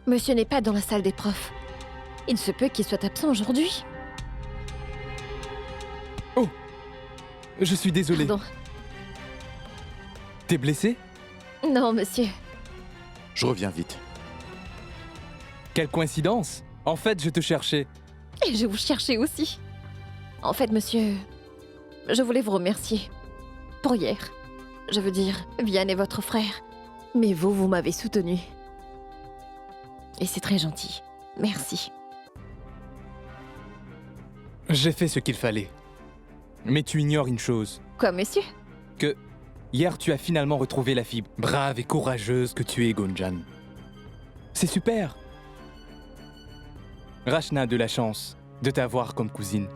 Monsieur n'est pas dans la salle des profs. Il se peut qu'il soit absent aujourd'hui. Oh! Je suis désolé. Pardon. T'es blessé? Non, monsieur. Je reviens vite. Quelle coïncidence! En fait, je te cherchais. Et je vous cherchais aussi. En fait, monsieur, je voulais vous remercier. Pour hier. Je veux dire, Vian est votre frère. Mais vous m'avez soutenu. Et c'est très gentil. Merci. J'ai fait ce qu'il fallait. Mais tu ignores une chose. Quoi, monsieur? Que hier, tu as finalement retrouvé la fille brave et courageuse que tu es, Gunjan. C'est super! Rachna a de la chance de t'avoir comme cousine.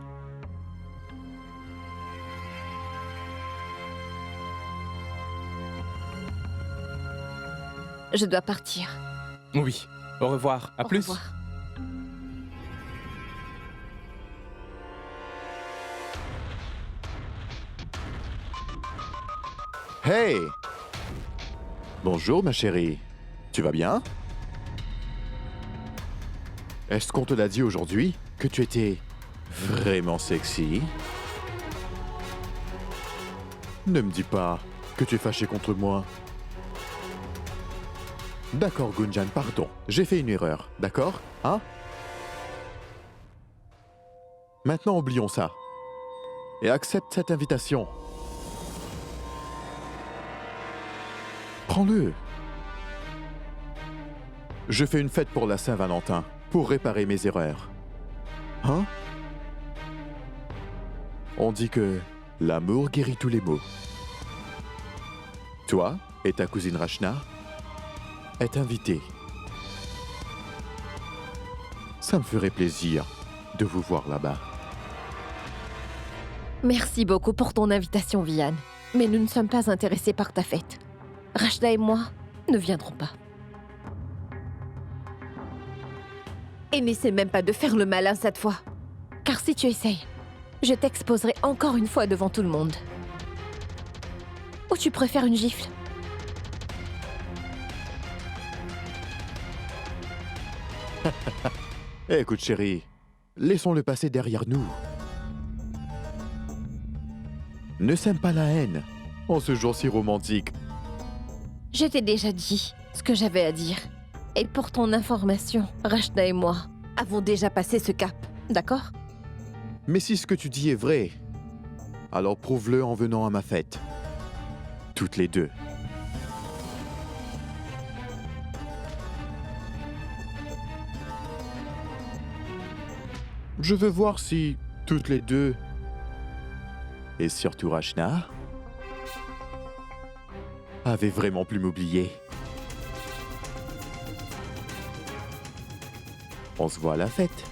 Je dois partir. Oui. Au revoir. À Au plus. revoir. Hey! Bonjour, ma chérie. Tu vas bien? Est-ce qu'on te l'a dit aujourd'hui que tu étais vraiment sexy? Ne me dis pas que tu es fâché contre moi. D'accord, Gunjan, pardon. J'ai fait une erreur, d'accord? Hein? Maintenant, oublions ça. Et accepte cette invitation. Prends-le. Je fais une fête pour la Saint-Valentin, pour réparer mes erreurs. Hein? On dit que l'amour guérit tous les maux. Toi et ta cousine Rachna êtes invités. Ça me ferait plaisir de vous voir là-bas. Merci beaucoup pour ton invitation, Vian. Mais nous ne sommes pas intéressés par ta fête. Rachna et moi ne viendrons pas. Et n'essaie même pas de faire le malin cette fois. Car si tu essayes, je t'exposerai encore une fois devant tout le monde. Ou tu préfères une gifle? Écoute, chérie, laissons le passé derrière nous. Ne sème pas la haine en ce jour si romantique. Je t'ai déjà dit ce que j'avais à dire. Et pour ton information, Rachna et moi avons déjà passé ce cap, d'accord? Mais si ce que tu dis est vrai, alors prouve-le en venant à ma fête. Toutes les deux. Je veux voir si toutes les deux, et surtout Rachna, avaient vraiment pu m'oublier. On se voit à la fête.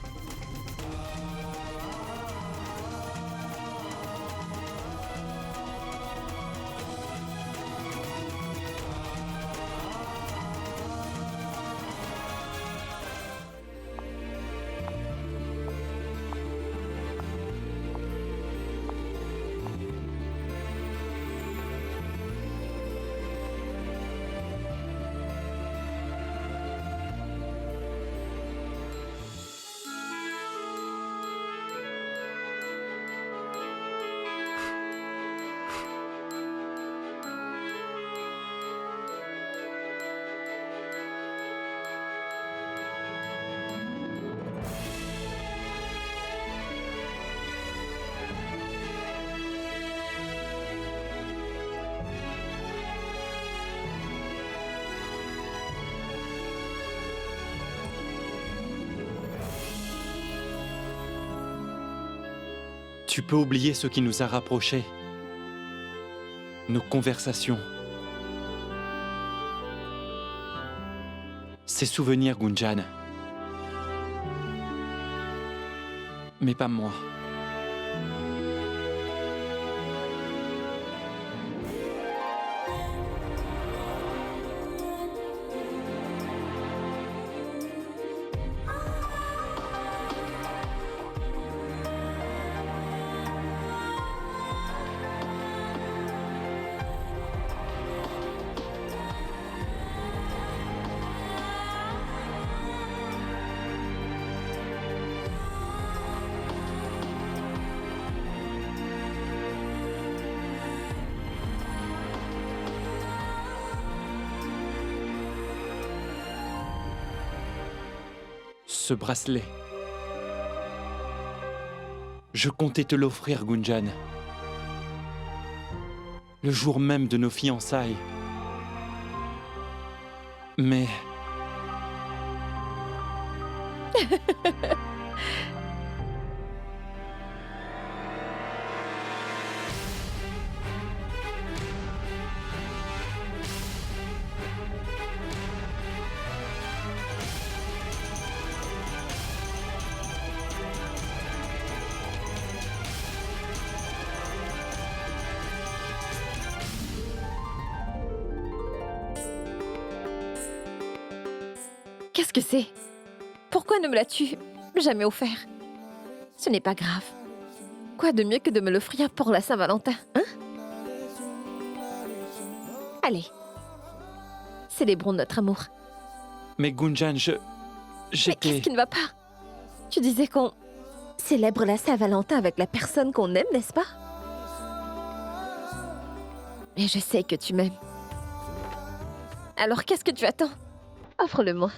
Tu peux oublier ce qui nous a rapprochés. Nos conversations. Ces souvenirs, Gunjan. Mais pas moi. ce bracelet. Je comptais te l'offrir, Gunjan. Le jour même de nos fiançailles. Mais... Qu'est-ce que c'est? Pourquoi ne me l'as-tu jamais offert? Ce n'est pas grave. Quoi de mieux que de me l'offrir pour la Saint-Valentin, hein? Allez. Célébrons notre amour. Mais Gunjan, Mais j'étais... qu'est-ce qui ne va pas? Tu disais qu'on célèbre la Saint-Valentin avec la personne qu'on aime, n'est-ce pas? Et je sais que tu m'aimes. Alors qu'est-ce que tu attends? Offre-le-moi.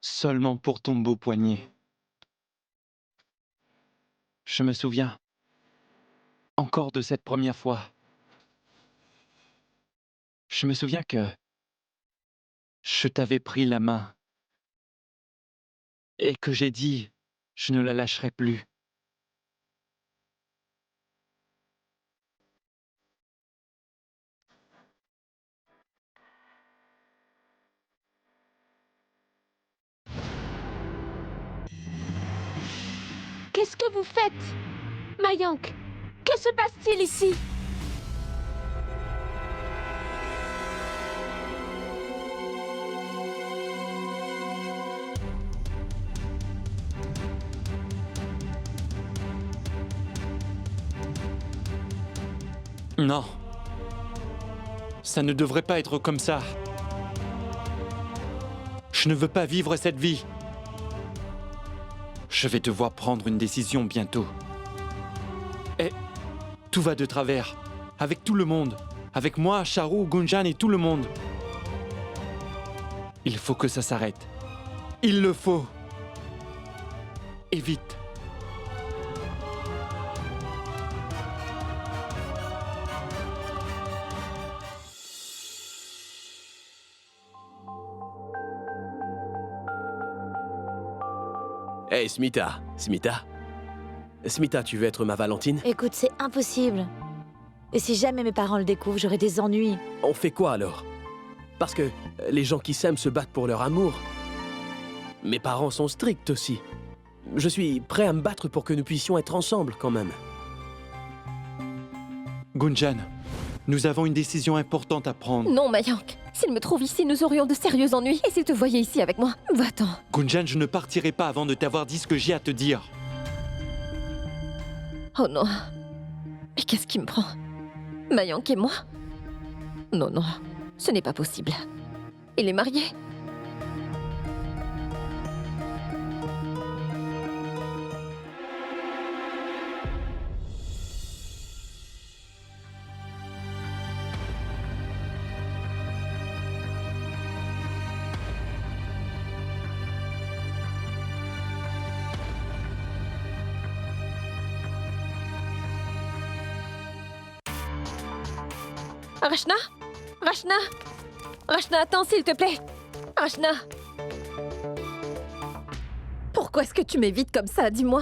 Seulement pour ton beau poignet. Je me souviens encore de cette première fois. Je me souviens que je t'avais pris la main et que j'ai dit je ne la lâcherai plus. Qu'est-ce que vous faites? Mayank, que se passe-t-il ici? Non. Ça ne devrait pas être comme ça. Je ne veux pas vivre cette vie. Je vais devoir prendre une décision bientôt. Et tout va de travers. Avec tout le monde. Avec moi, Charu, Gunjan et tout le monde. Il faut que ça s'arrête. Il le faut. Et vite. Hey, Smita. Smita, tu veux être ma Valentine? Écoute, c'est impossible. Et si jamais mes parents le découvrent, j'aurai des ennuis. On fait quoi alors? Parce que les gens qui s'aiment se battent pour leur amour. Mes parents sont stricts aussi. Je suis prêt à me battre pour que nous puissions être ensemble quand même. Gunjan, nous avons une décision importante à prendre. Non, Mayank. S'il me trouve ici, nous aurions de sérieux ennuis. Et s'il te voyait ici avec moi, va-t'en. Gunjan, je ne partirai pas avant de t'avoir dit ce que j'ai à te dire. Oh non. Mais qu'est-ce qui me prend? Mayank et moi? Non, non. Ce n'est pas possible. Il est marié. Rachna? Rachna? Rachna, attends, s'il te plaît. Rachna? Pourquoi est-ce que tu m'évites comme ça, dis-moi?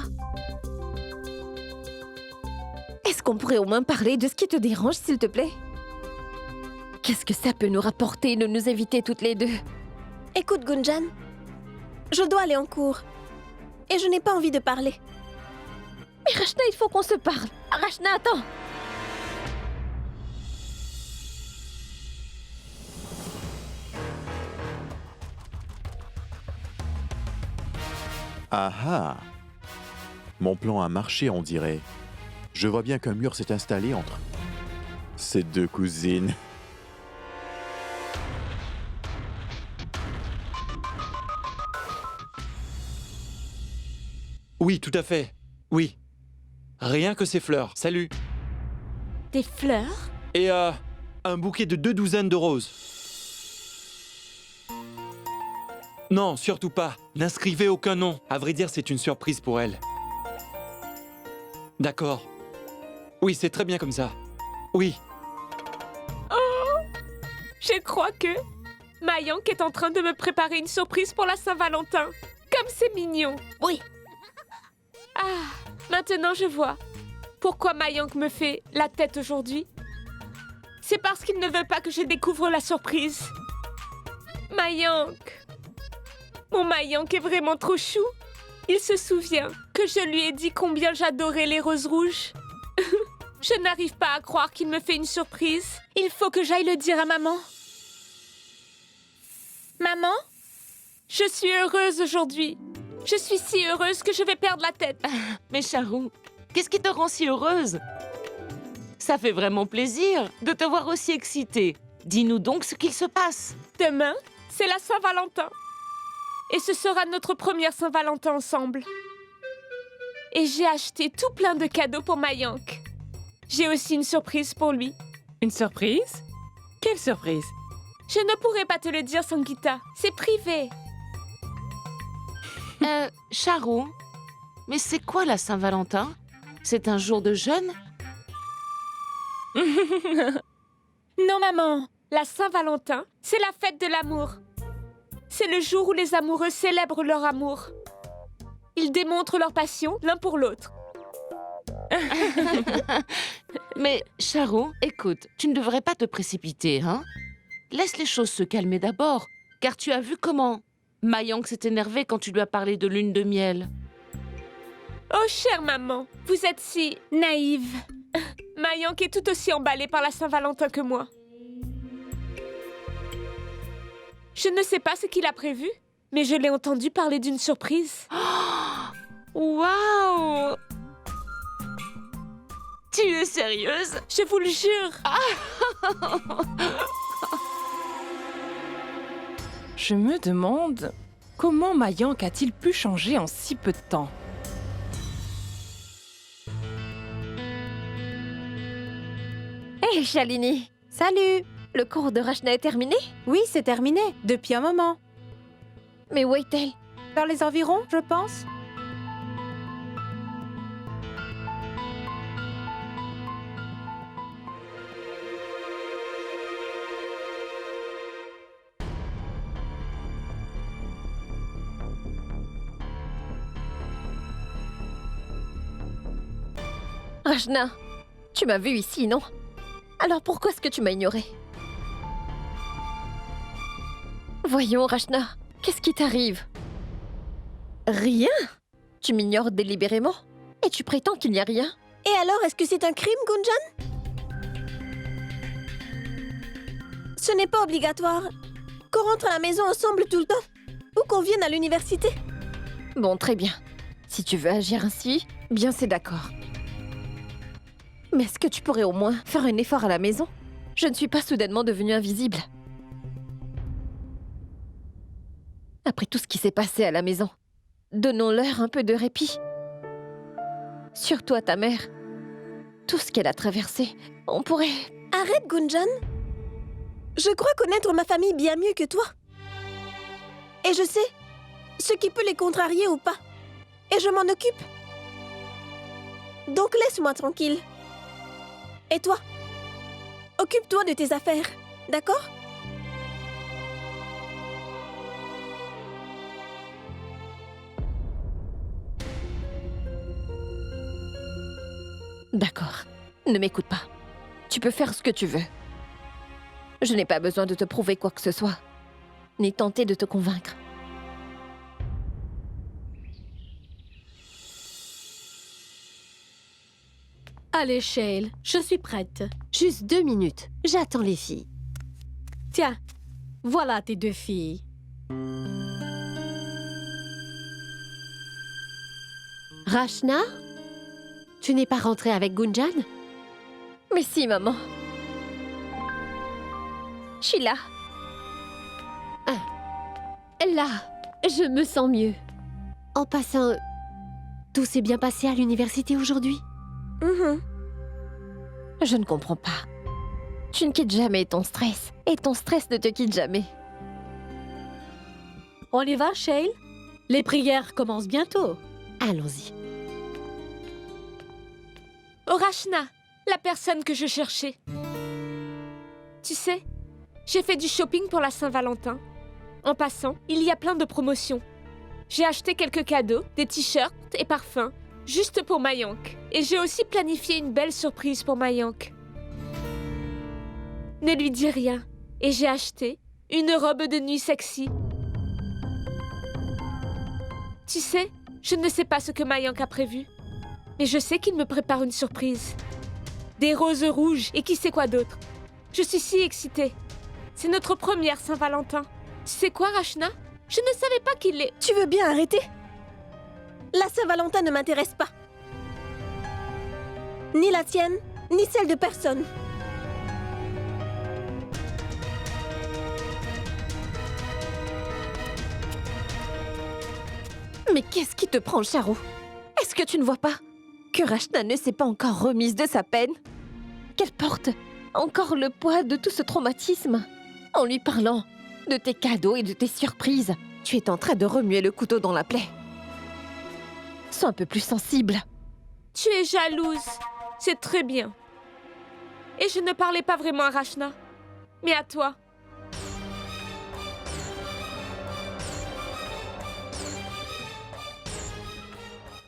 Est-ce qu'on pourrait au moins parler de ce qui te dérange, s'il te plaît? Qu'est-ce que ça peut nous rapporter de nous éviter toutes les deux? Écoute, Gunjan, Je dois aller en cours. Et je n'ai pas envie de parler. Mais Rachna, il faut qu'on se parle. Rachna, attends. Ah ah! Mon plan a marché, on dirait. Je vois bien qu'un mur s'est installé entre ces deux cousines. Oui, tout à fait. Oui. Rien que ces fleurs. Salut. Des fleurs? Et un bouquet de 2 douzaines de roses. Non, surtout pas. N'inscrivez aucun nom. À vrai dire, c'est une surprise pour elle. D'accord. Oui, c'est très bien comme ça. Oui. Je crois que Mayank est en train de me préparer une surprise pour la Saint-Valentin. Comme c'est mignon. Oui. Ah, maintenant je vois. Pourquoi Mayank me fait la tête aujourd'hui? C'est parce qu'il ne veut pas que je découvre la surprise. Mayank. Mon Mayank est vraiment trop chou. Il se souvient que je lui ai dit combien j'adorais les roses rouges. Je n'arrive pas à croire qu'il me fait une surprise. Il faut que j'aille le dire à maman. Maman? Je suis heureuse aujourd'hui. Je suis si heureuse que je vais perdre la tête. Mais Charou, qu'est-ce qui te rend si heureuse? Ça fait vraiment plaisir de te voir aussi excitée. Dis-nous donc ce qu'il se passe. Demain, c'est la Saint-Valentin. Et ce sera notre première Saint-Valentin ensemble. Et j'ai acheté tout plein de cadeaux pour Mayank. J'ai aussi une surprise pour lui. Une surprise? Quelle surprise? Je ne pourrai pas te le dire, Sangita. C'est privé. Charou, mais c'est quoi la Saint-Valentin? C'est un jour de jeûne? Non, maman. La Saint-Valentin, c'est la fête de l'amour. C'est le jour où les amoureux célèbrent leur amour. Ils démontrent leur passion l'un pour l'autre. Mais Charou, écoute, tu ne devrais pas te précipiter, hein? Laisse les choses se calmer d'abord, car tu as vu comment Mayank s'est énervé quand tu lui as parlé de lune de miel. Oh, chère maman, vous êtes si naïve. Mayank est tout aussi emballée par la Saint-Valentin que moi. Je ne sais pas ce qu'il a prévu, mais je l'ai entendu parler d'une surprise. Waouh! Tu es sérieuse? Je vous le jure. Je me demande comment Mayank a-t-il pu changer en si peu de temps? Hé, Shalini. Salut. Le cours de Rachna est terminé? Oui, c'est terminé. Depuis un moment. Mais où est-elle? Dans les environs, je pense. Rachna, tu m'as vu ici, non? Alors pourquoi est-ce que tu m'as ignorée? Voyons, Rachna, qu'est-ce qui t'arrive? Rien? Tu m'ignores délibérément? Et tu prétends qu'il n'y a rien? Et alors, est-ce que c'est un crime, Gunjan? Ce n'est pas obligatoire qu'on rentre à la maison ensemble tout le temps, ou qu'on vienne à l'université. Bon, très bien. Si tu veux agir ainsi, bien c'est d'accord. Mais est-ce que tu pourrais au moins faire un effort à la maison? Je ne suis pas soudainement devenue invisible. Après tout ce qui s'est passé à la maison, donnons-leur un peu de répit. Surtout à ta mère. Tout ce qu'elle a traversé, on pourrait... Arrête, Gunjan. Je crois connaître ma famille bien mieux que toi. Et je sais ce qui peut les contrarier ou pas. Et je m'en occupe. Donc laisse-moi tranquille. Et toi? Occupe-toi de tes affaires, d'accord? D'accord. Ne m'écoute pas. Tu peux faire ce que tu veux. Je n'ai pas besoin de te prouver quoi que ce soit, ni tenter de te convaincre. Allez, Shale, je suis prête. Juste 2 minutes. J'attends les filles. Tiens, voilà tes 2 filles. Rachna? Tu n'es pas rentrée avec Gunjan? Mais si, maman. Je suis là. Là, je me sens mieux. En passant, tout s'est bien passé à l'université aujourd'hui? Je ne comprends pas. Tu ne quittes jamais ton stress. Et ton stress ne te quitte jamais. On y va, Shale? Les prières commencent bientôt. Allons-y. Oh, Rachna, la personne que je cherchais. Tu sais, j'ai fait du shopping pour la Saint-Valentin. En passant, il y a plein de promotions. J'ai acheté quelques cadeaux, des t-shirts et parfums, juste pour Mayank. Et j'ai aussi planifié une belle surprise pour Mayank. Ne lui dis rien. Et j'ai acheté une robe de nuit sexy. Tu sais, je ne sais pas ce que Mayank a prévu. Mais je sais qu'il me prépare une surprise. Des roses rouges et qui sait quoi d'autre. Je suis si excitée. C'est notre première Saint-Valentin. Tu sais quoi, Rachna? Je ne savais pas qu'il est... Tu veux bien arrêter? La Saint-Valentin ne m'intéresse pas. Ni la tienne, ni celle de personne. Mais qu'est-ce qui te prend, Charo? Est-ce que tu ne vois pas que Rachna ne s'est pas encore remise de sa peine? Qu'elle porte encore le poids de tout ce traumatisme? En lui parlant de tes cadeaux et de tes surprises, tu es en train de remuer le couteau dans la plaie. Sois un peu plus sensible. Tu es jalouse. C'est très bien. Et je ne parlais pas vraiment à Rachna, mais à toi.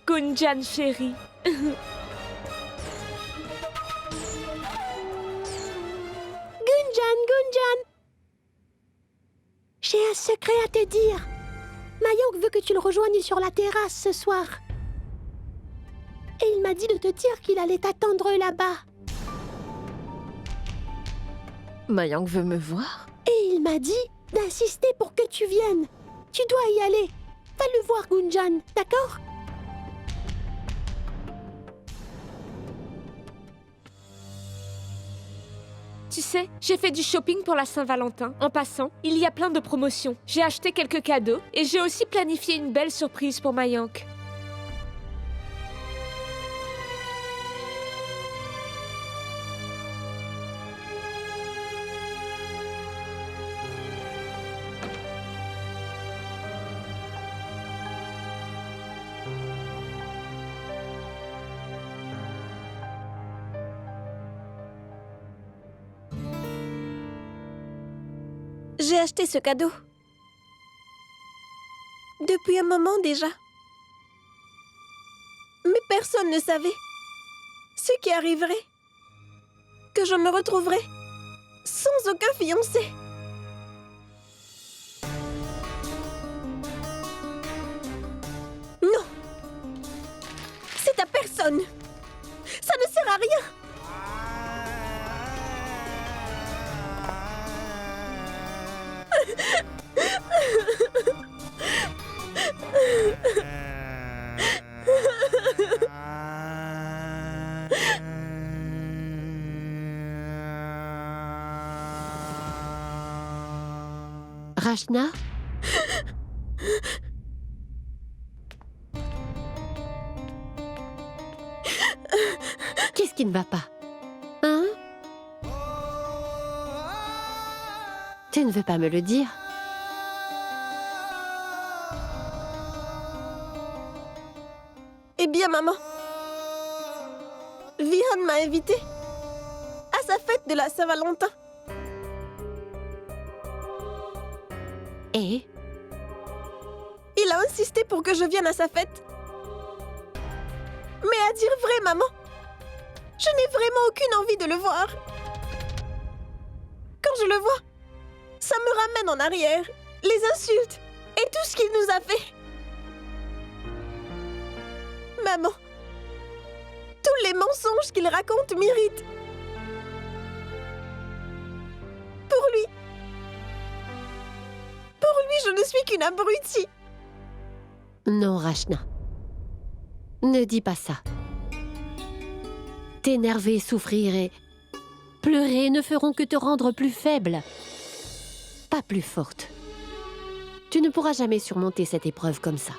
Gunjan chérie. Gunjan! J'ai un secret à te dire. Mayank veut que tu le rejoignes sur la terrasse ce soir. Et il m'a dit de te dire qu'il allait t'attendre là-bas. Mayank veut me voir? Et il m'a dit d'insister pour que tu viennes. Tu dois y aller. Va le voir, Gunjan, d'accord? Tu sais, j'ai fait du shopping pour la Saint-Valentin. En passant, il y a plein de promotions. J'ai acheté quelques cadeaux et j'ai aussi planifié une belle surprise pour Mayank. J'ai acheté ce cadeau. Depuis un moment déjà. Mais personne ne savait ce qui arriverait. Que je me retrouverais sans aucun fiancé. Non. C'est à personne. Ça ne sert à rien. Rachna? Qu'est-ce qui ne va pas? Hein? Tu ne veux pas me le dire? Eh bien, maman, Vihan m'a invitée à sa fête de la Saint-Valentin. Et? Il a insisté pour que je vienne à sa fête. Mais à dire vrai, maman, je n'ai vraiment aucune envie de le voir. Quand je le vois, ça me ramène en arrière, les insultes et tout ce qu'il nous a fait. Maman, Tous les mensonges qu'il raconte m'irritent. Pour lui, je ne suis qu'une abrutie. Non, Rachna. Ne dis pas ça. T'énerver, souffrir et pleurer ne feront que te rendre plus faible, pas plus forte. Tu ne pourras jamais surmonter cette épreuve comme ça.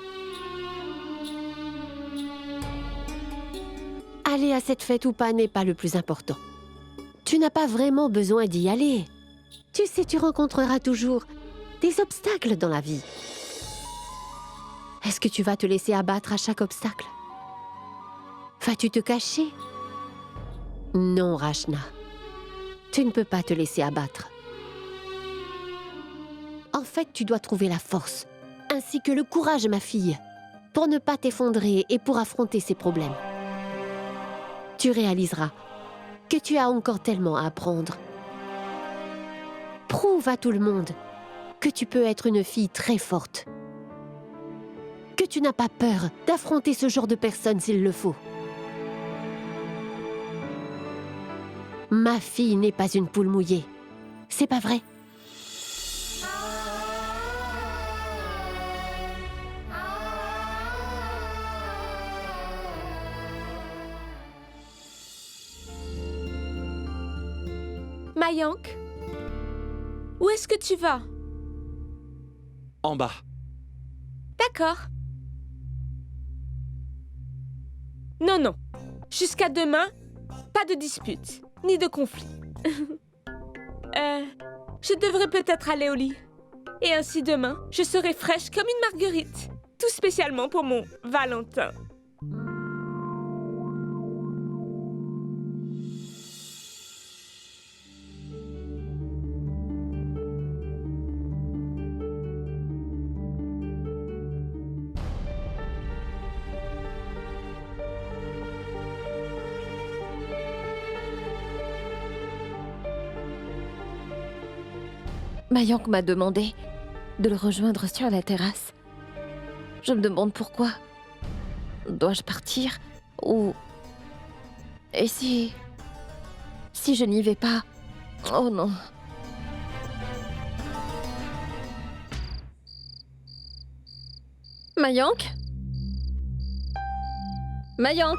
Aller à cette fête ou pas n'est pas le plus important. Tu n'as pas vraiment besoin d'y aller. Tu sais, tu rencontreras toujours des obstacles dans la vie. Est-ce que tu vas te laisser abattre à chaque obstacle? Vas-tu te cacher? Non, Rachna. Tu ne peux pas te laisser abattre. En fait, tu dois trouver la force, ainsi que le courage, ma fille, pour ne pas t'effondrer et pour affronter ces problèmes. Tu réaliseras que tu as encore tellement à apprendre. Prouve à tout le monde que tu peux être une fille très forte. Que tu n'as pas peur d'affronter ce genre de personnes s'il le faut. Ma fille n'est pas une poule mouillée. C'est pas vrai? Mayank, où est-ce que tu vas? En bas. D'accord. Non, non. Jusqu'à demain, pas de dispute, ni de conflit. Je devrais peut-être aller au lit. Et ainsi demain, je serai fraîche comme une marguerite. Tout spécialement pour mon Valentin. Mayank m'a demandé de le rejoindre sur la terrasse. Je me demande pourquoi. Dois-je partir? Ou... Et si... Si je n'y vais pas? Oh non. Mayank? Mayank?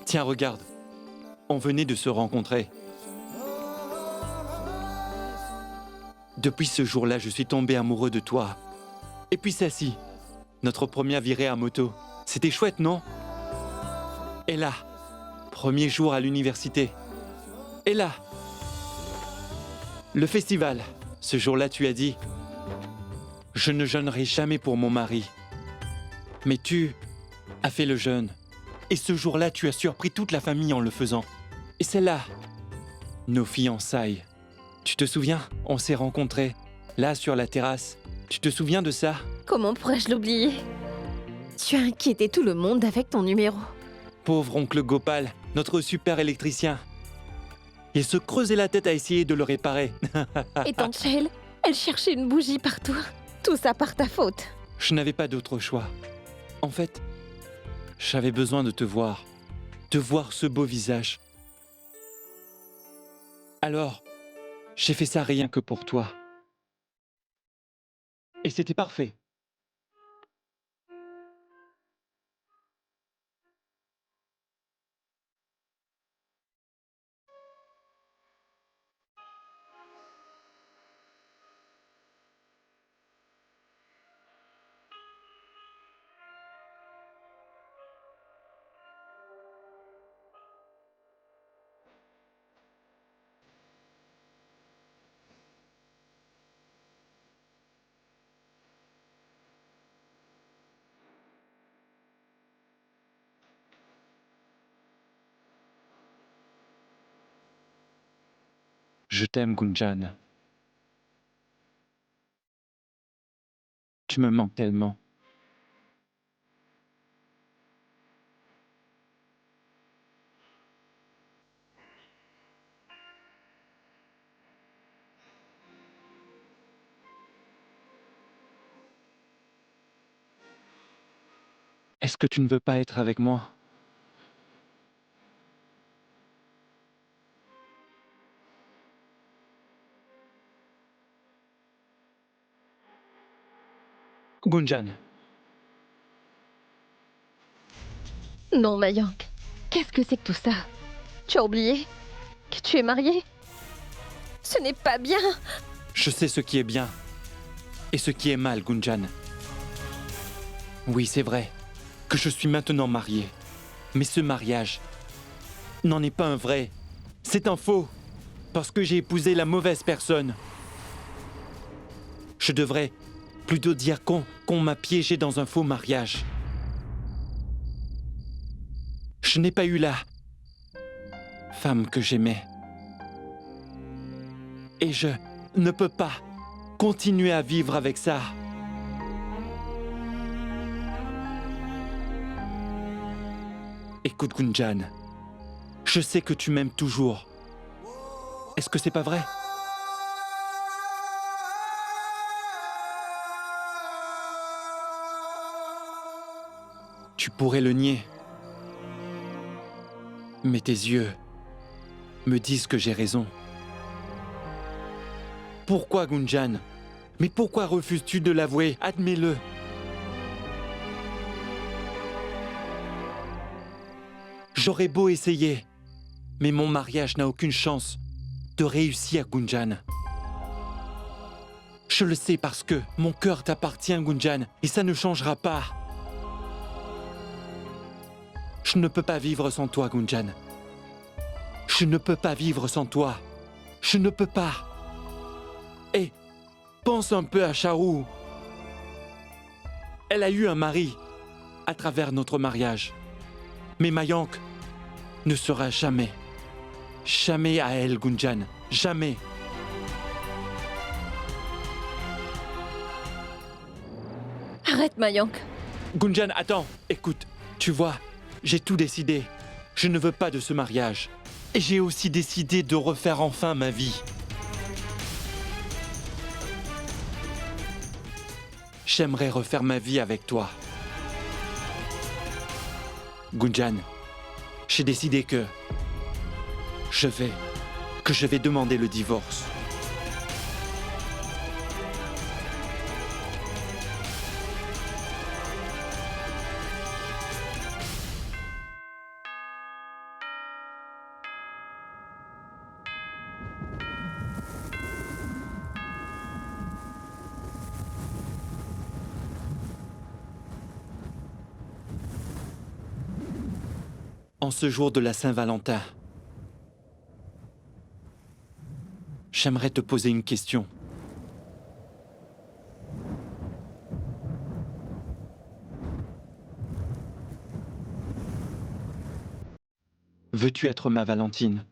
Tiens, regarde. On venait de se rencontrer. Depuis ce jour-là, je suis tombé amoureux de toi. Et puis celle-ci, notre première virée à moto. C'était chouette, non? Et là, premier jour à l'université. Et là, le festival. Ce jour-là, tu as dit, je ne jeûnerai jamais pour mon mari. Mais tu as fait le jeûne. Et ce jour-là, tu as surpris toute la famille en le faisant. Et c'est là, nos fiançailles. Tu te souviens? On s'est rencontrés, là, sur la terrasse. Tu te souviens de ça? Comment pourrais-je l'oublier? Tu as inquiété tout le monde avec ton numéro. Pauvre oncle Gopal, notre super électricien. Il se creusait la tête à essayer de le réparer. Et tante Shale, elle cherchait une bougie partout. Tout ça par ta faute. Je n'avais pas d'autre choix. En fait, j'avais besoin de voir ce beau visage. Alors, j'ai fait ça rien que pour toi. Et c'était parfait. Je t'aime, Gunjan. Tu me manques tellement. Est-ce que tu ne veux pas être avec moi? Gunjan, Non, Mayank. Qu'est-ce que c'est que tout ça? Tu as oublié que tu es mariée? Ce n'est pas bien. je sais ce qui est bien et ce qui est mal, Gunjan. Oui, c'est vrai que je suis maintenant marié. Mais ce mariage n'en est pas un vrai. C'est un faux. Parce que j'ai épousé la mauvaise personne. Je devrais plutôt dire qu'on m'a piégé dans un faux mariage. Je n'ai pas eu la femme que j'aimais. Et je ne peux pas continuer à vivre avec ça. Écoute, Gunjan, je sais que tu m'aimes toujours. Est-ce que c'est pas vrai? Tu pourrais le nier. Mais tes yeux me disent que j'ai raison. Pourquoi, Gunjan? Mais pourquoi refuses-tu de l'avouer? Admets-le. J'aurais beau essayer, mais mon mariage n'a aucune chance de réussir, Gunjan. Je le sais parce que mon cœur t'appartient, Gunjan, et ça ne changera pas. Je ne peux pas vivre sans toi, Gunjan. Je ne peux pas vivre sans toi. Je ne peux pas. Et pense un peu à Charu. Elle a eu un mari à travers notre mariage. Mais Mayank ne sera jamais à elle, Gunjan. Jamais. Arrête, Mayank. Gunjan, attends, écoute, tu vois, j'ai tout décidé. Je ne veux pas de ce mariage. Et j'ai aussi décidé de refaire enfin ma vie. J'aimerais refaire ma vie avec toi. Gunjan, j'ai décidé que je vais demander le divorce. En ce jour de la Saint-Valentin, j'aimerais te poser une question. Veux-tu être ma Valentine ?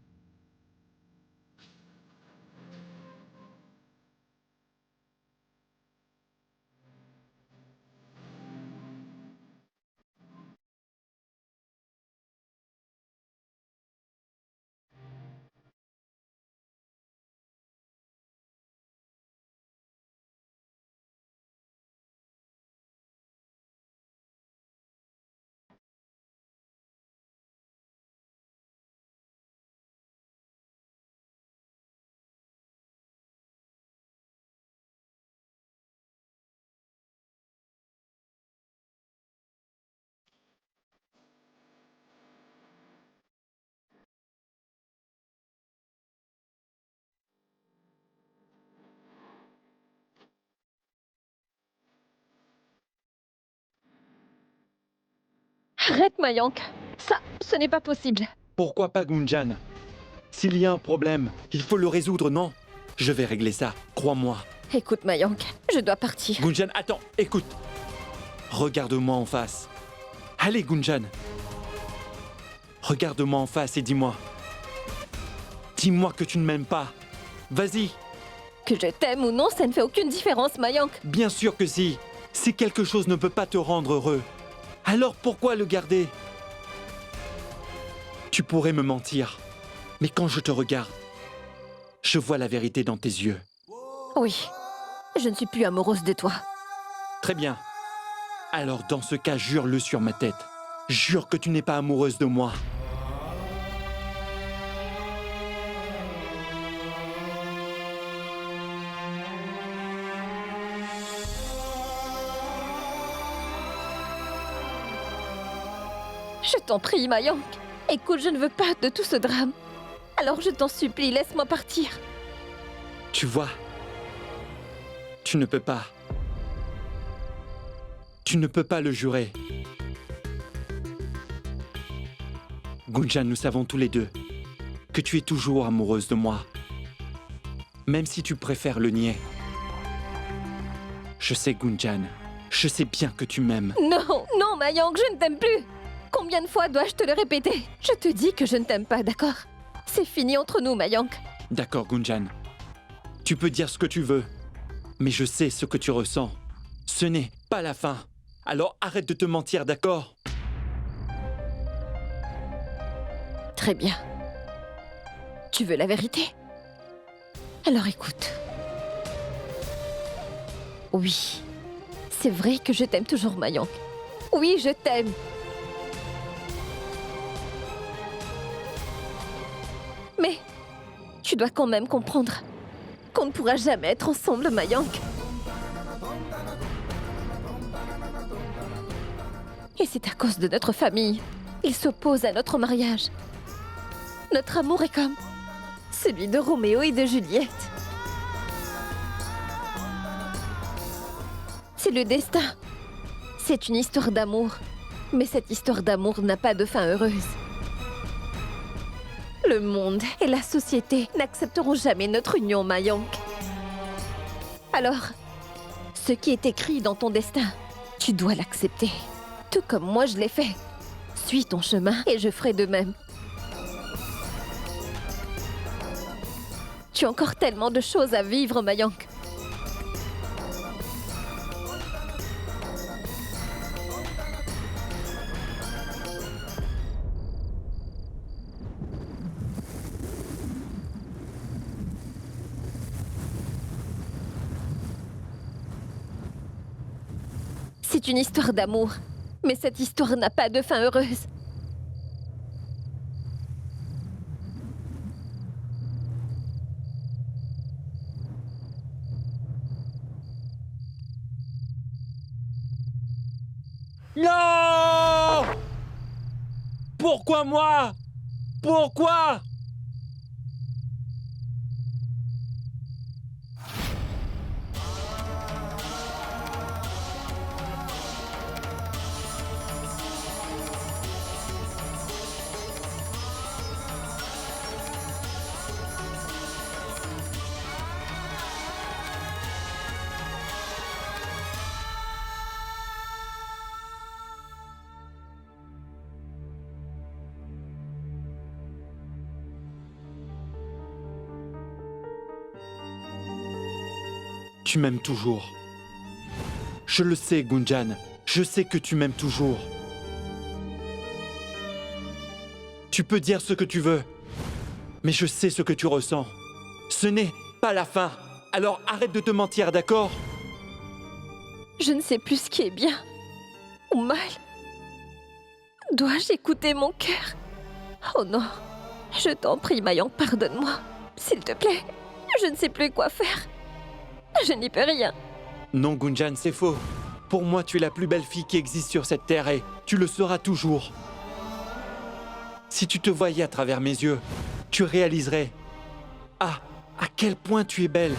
Arrête, Mayank. Ça, ce n'est pas possible. Pourquoi pas, Gunjan ? S'il y a un problème, il faut le résoudre, non ? Je vais régler ça, crois-moi. Écoute, Mayank, je dois partir. Gunjan, attends, écoute. Regarde-moi en face. Allez, Gunjan. Regarde-moi en face et dis-moi. Dis-moi que tu ne m'aimes pas. Vas-y. Que je t'aime ou non, ça ne fait aucune différence, Mayank. Bien sûr que si. Si quelque chose ne peut pas te rendre heureux, alors pourquoi le garder? Tu pourrais me mentir, mais quand je te regarde, je vois la vérité dans tes yeux. Oui, je ne suis plus amoureuse de toi. Très bien. Alors dans ce cas, jure-le sur ma tête. Jure que tu n'es pas amoureuse de moi. Je t'en prie, Mayank. Écoute, je ne veux pas de tout ce drame. Alors je t'en supplie, laisse-moi partir. Tu vois, tu ne peux pas. Tu ne peux pas le jurer. Gunjan, nous savons tous les deux que tu es toujours amoureuse de moi. Même si tu préfères le nier. Je sais, Gunjan, je sais bien que tu m'aimes. Non, non, Mayank, je ne t'aime plus. Combien de fois dois-je te le répéter? Je te dis que je ne t'aime pas, d'accord? C'est fini entre nous, Mayank. D'accord, Gunjan. Tu peux dire ce que tu veux, mais je sais ce que tu ressens. Ce n'est pas la fin. Alors arrête de te mentir, d'accord? Très bien. Tu veux la vérité? Alors écoute. Oui, c'est vrai que je t'aime toujours, Mayank. Oui, je t'aime. Mais tu dois quand même comprendre qu'on ne pourra jamais être ensemble, Mayank. Et c'est à cause de notre famille. Ils s'opposent à notre mariage. Notre amour est comme celui de Roméo et de Juliette. C'est le destin. C'est une histoire d'amour. Mais cette histoire d'amour n'a pas de fin heureuse. Le monde et la société n'accepteront jamais notre union, Mayank. Alors, ce qui est écrit dans ton destin, tu dois l'accepter. Tout comme moi je l'ai fait. Suis ton chemin et je ferai de même. Tu as encore tellement de choses à vivre, Mayank. C'est une histoire d'amour, mais cette histoire n'a pas de fin heureuse. Non! Pourquoi moi? Pourquoi? Tu m'aimes toujours. Je le sais, Gunjan. Je sais que tu m'aimes toujours. Tu peux dire ce que tu veux, mais je sais ce que tu ressens. Ce n'est pas la fin. Alors arrête de te mentir, d'accord? Je ne sais plus ce qui est bien ou mal. Dois-je écouter mon cœur? Oh non. Je t'en prie, Mayank, pardonne-moi. S'il te plaît, je ne sais plus quoi faire. Je n'y peux rien. Non, Gunjan, c'est faux. Pour moi, tu es la plus belle fille qui existe sur cette terre et tu le seras toujours. Si tu te voyais à travers mes yeux, tu réaliserais à quel point tu es belle.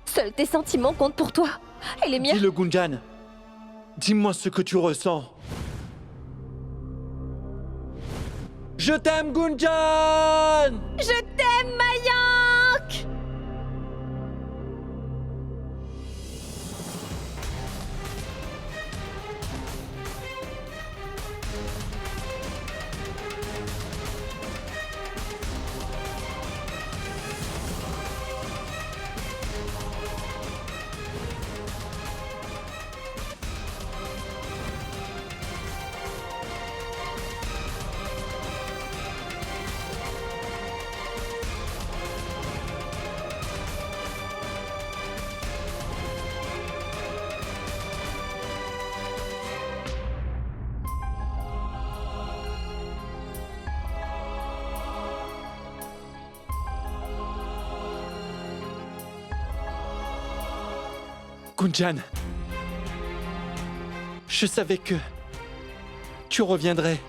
Seuls tes sentiments comptent pour toi. Et les miens... Dis-le, Gunjan. Dis-moi ce que tu ressens. Je t'aime, Gunjan! Je t'aime, Mayank! Gunjan, je savais que tu reviendrais.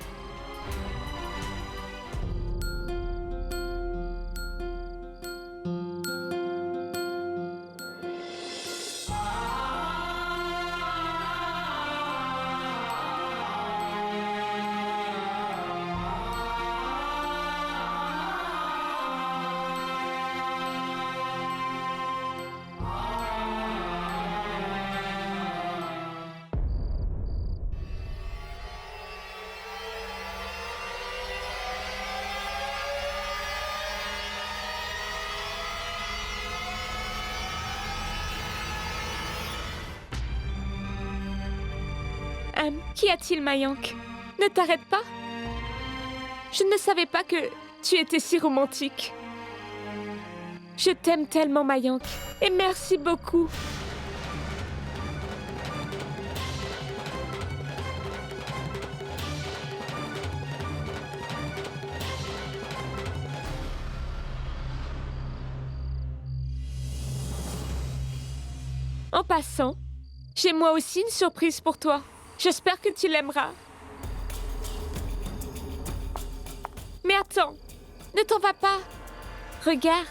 Qu'y a-t-il, Mayank? Ne t'arrête pas. Je ne savais pas que tu étais si romantique. Je t'aime tellement, Mayank. Et merci beaucoup. En passant, j'ai moi aussi une surprise pour toi. J'espère que tu l'aimeras. Mais attends, ne t'en vas pas. Regarde.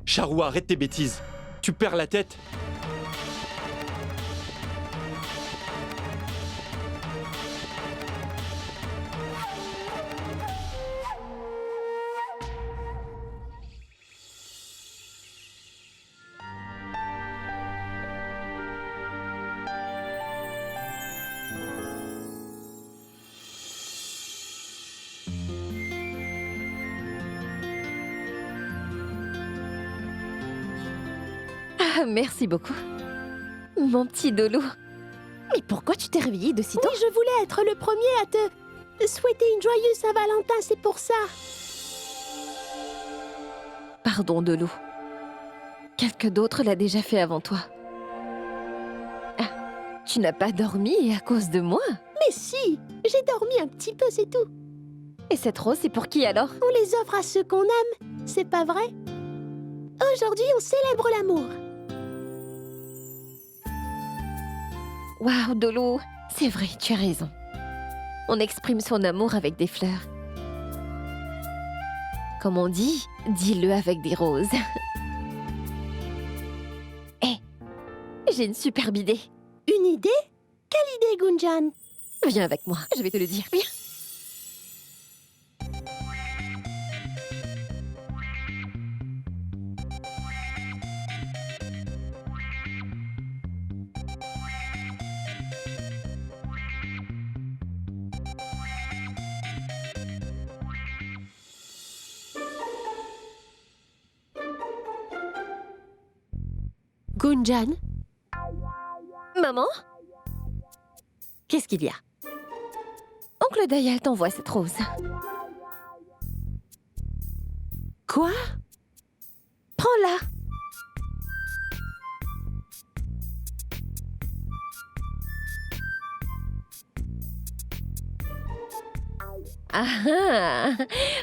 Charou, arrête tes bêtises. Tu perds la tête. Ah, merci beaucoup. Mon petit Dolo. Mais pourquoi tu t'es réveillé de si tôt? Oui, je voulais être le premier à te souhaiter une joyeuse Saint-Valentin, c'est pour ça. Pardon, Dolo. Quelqu'un d'autre l'a déjà fait avant toi. Ah, tu n'as pas dormi à cause de moi? Mais si, j'ai dormi un petit peu, c'est tout. Et cette rose, c'est pour qui alors? On les offre à ceux qu'on aime, c'est pas vrai? Aujourd'hui, on célèbre l'amour. Waouh, Dolo, c'est vrai, tu as raison. On exprime son amour avec des fleurs. Comme on dit, dis-le avec des roses. Hé, j'ai une superbe idée. Une idée? Quelle idée, Gunjan? Viens avec moi, je vais te le dire. Viens. Gunjan? Maman? Qu'est-ce qu'il y a? Oncle Dayal t'envoie cette rose. Quoi? Prends-la. Ah ah!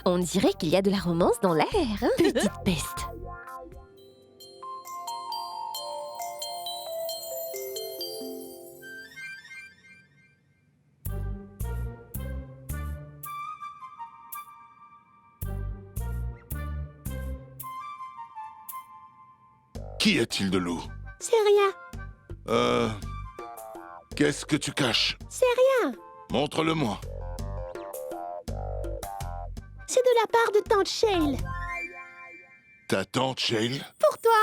On dirait qu'il y a de la romance dans l'air. Hein? Petite peste. Qu'y a-t-il de loup? C'est rien. Qu'est-ce que tu caches? C'est rien. Montre-le-moi. C'est de la part de tante Shale. Ta tante Shale? Pour toi.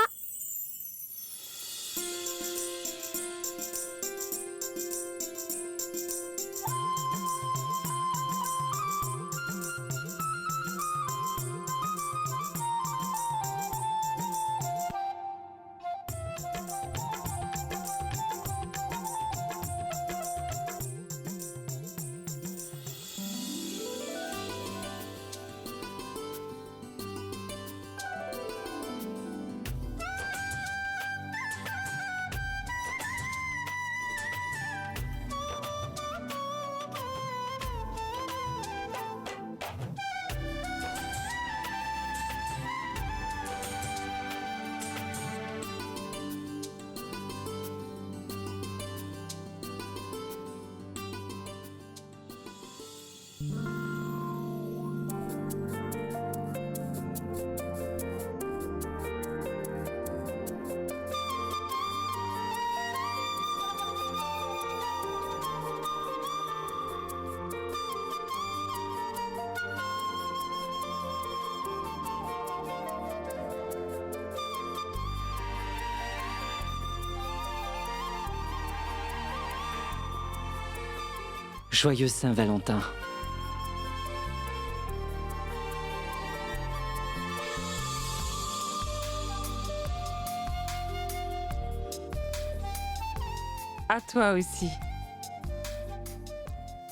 Joyeuse Saint-Valentin. À toi aussi.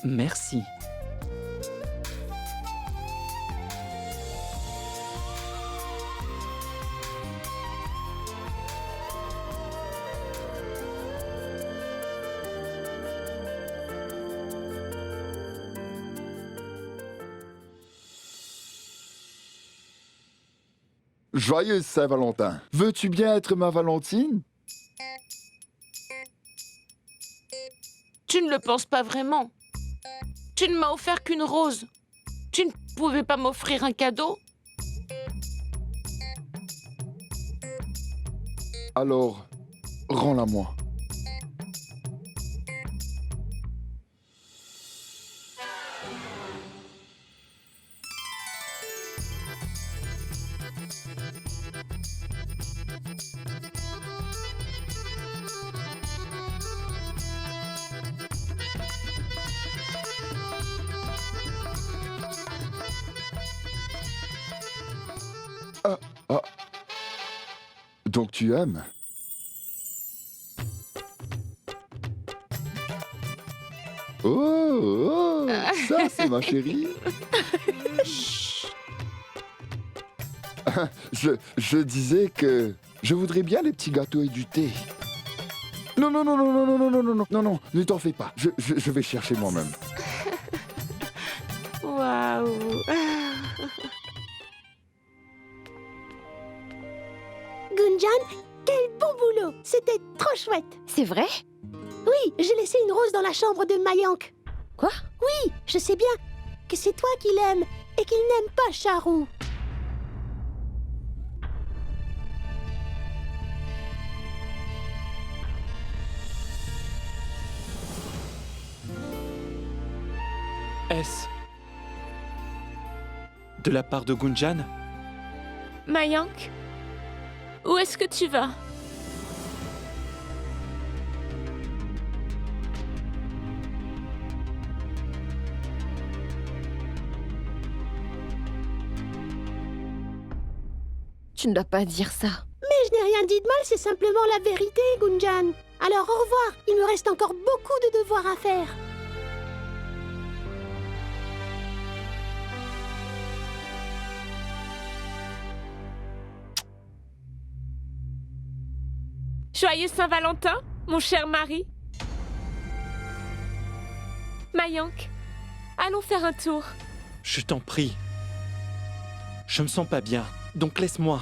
Merci. Joyeuse Saint-Valentin. Veux-tu bien être ma Valentine? Tu ne le penses pas vraiment. Tu ne m'as offert qu'une rose. Tu ne pouvais pas m'offrir un cadeau? Alors, rends-la-moi. Ah. Donc tu aimes? Oh, ça c'est ma chérie. Je disais que je voudrais bien les petits gâteaux et du thé. Non, ne t'en fais pas. Je vais chercher moi-même. Waouh. Gunjan, quel bon boulot! C'était trop chouette! C'est vrai? Oui, j'ai laissé une rose dans la chambre de Mayank. Quoi? Oui, je sais bien que c'est toi qui l'aimes et qu'il n'aime pas Charou. Est-ce de la part de Gunjan? Mayank, où est-ce que tu vas? Tu ne dois pas dire ça. Mais je n'ai rien dit de mal, c'est simplement la vérité, Gunjan. Alors au revoir, il me reste encore beaucoup de devoirs à faire. Joyeux Saint-Valentin, mon cher mari. Mayank, allons faire un tour. Je t'en prie. Je me sens pas bien, donc laisse-moi.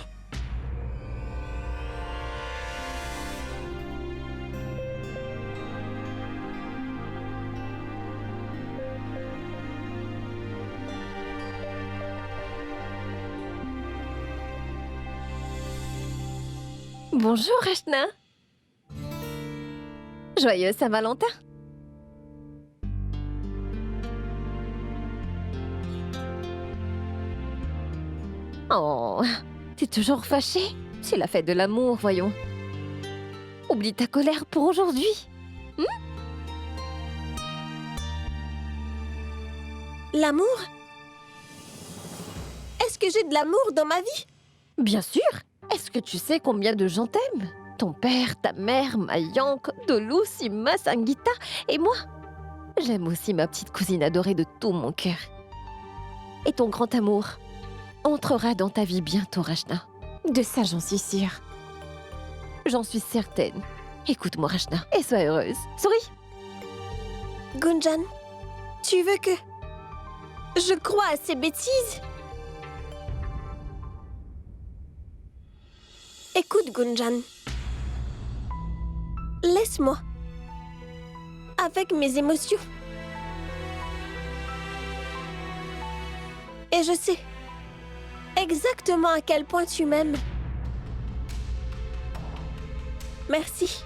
Bonjour, Rachna. Joyeux Saint-Valentin. Oh, t'es toujours fâchée? C'est la fête de l'amour, voyons. Oublie ta colère pour aujourd'hui. L'amour? Est-ce que j'ai de l'amour dans ma vie? Bien sûr. Est-ce que tu sais combien de gens t'aiment? Ton père, ta mère, Mayank, Dolu, Sima, Sangeeta et moi. J'aime aussi ma petite cousine adorée de tout mon cœur. Et ton grand amour entrera dans ta vie bientôt, Rachna. De ça, j'en suis sûre. J'en suis certaine. Écoute-moi, Rachna, et sois heureuse. Souris. Gunjan, tu veux que je croie à ces bêtises? Écoute, Gunjan. Laisse-moi. Avec mes émotions. Et je sais exactement à quel point tu m'aimes. Merci.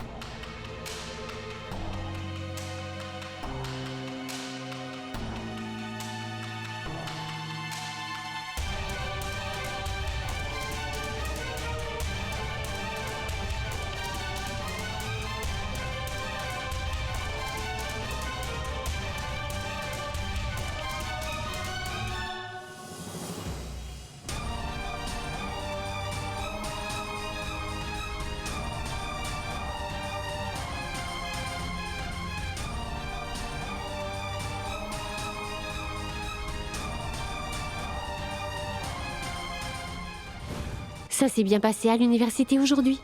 Ça s'est bien passé à l'université aujourd'hui?